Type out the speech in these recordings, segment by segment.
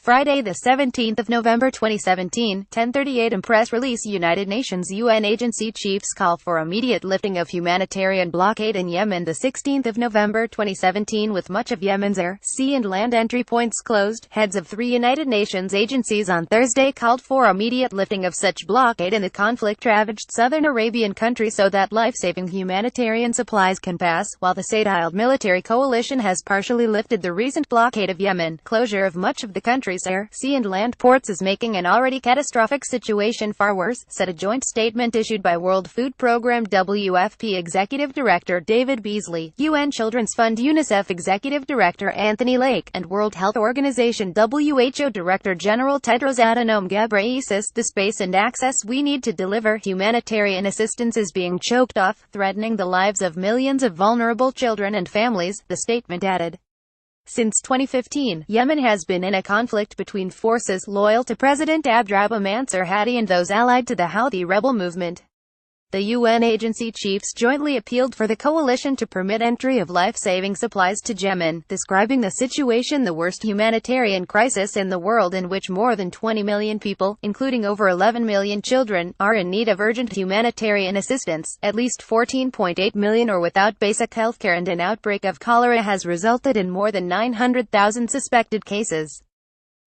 Friday, the 17th of November 2017, 10:38 AM. Press release. United Nations UN agency chiefs call for immediate lifting of humanitarian blockade in Yemen. The 16th of November 2017, with much of Yemen's air, sea and land entry points closed, heads of 3 United Nations agencies on Thursday called for immediate lifting of such blockade in the conflict-ravaged southern Arabian country so that life-saving humanitarian supplies can pass, while the Saudiled military coalition has partially lifted the recent blockade of Yemen. Closure of much of the country's air, sea and land ports is making an already catastrophic situation far worse, said a joint statement issued by World Food Programme WFP Executive Director David Beasley, UN Children's Fund UNICEF Executive Director Anthony Lake, and World Health Organization WHO Director General Tedros Adhanom Ghebreyesus. The space and access we need to deliver humanitarian assistance is being choked off, threatening the lives of millions of vulnerable children and families, the statement added. Since 2015, Yemen has been in a conflict between forces loyal to President Abdrabbuh Mansur Hadi and those allied to the Houthi rebel movement. The UN agency chiefs jointly appealed for the coalition to permit entry of life-saving supplies to Yemen, describing the situation the worst humanitarian crisis in the world, in which more than 20 million people, including over 11 million children, are in need of urgent humanitarian assistance. At least 14.8 million are without basic healthcare, and an outbreak of cholera has resulted in more than 900,000 suspected cases.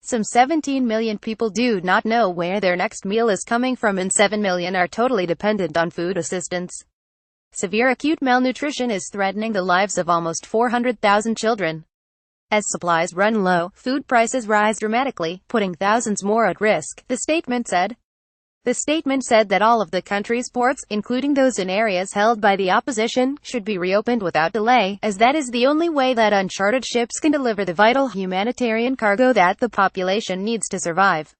Some 17 million people do not know where their next meal is coming from, and 7 million are totally dependent on food assistance. Severe acute malnutrition is threatening the lives of almost 400,000 children. As supplies run low, food prices rise dramatically, putting thousands more at risk, the statement said. The statement said that all of the country's ports, including those in areas held by the opposition, should be reopened without delay, as that is the only way that uncharted ships can deliver the vital humanitarian cargo that the population needs to survive.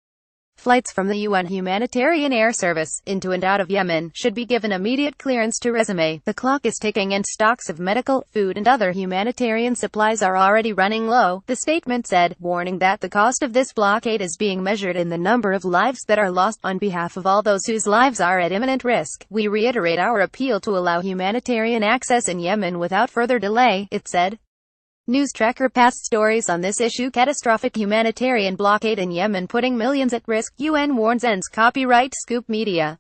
Flights from the UN Humanitarian Air Service, into and out of Yemen, should be given immediate clearance to resume. The clock is ticking and stocks of medical, food and other humanitarian supplies are already running low, the statement said, warning that the cost of this blockade is being measured in the number of lives that are lost. On behalf of all those whose lives are at imminent risk, we reiterate our appeal to allow humanitarian access in Yemen without further delay, it said. News Tracker past stories on this issue. Catastrophic humanitarian blockade in Yemen putting millions at risk, UN warns. Ends. Copyright Scoop Media.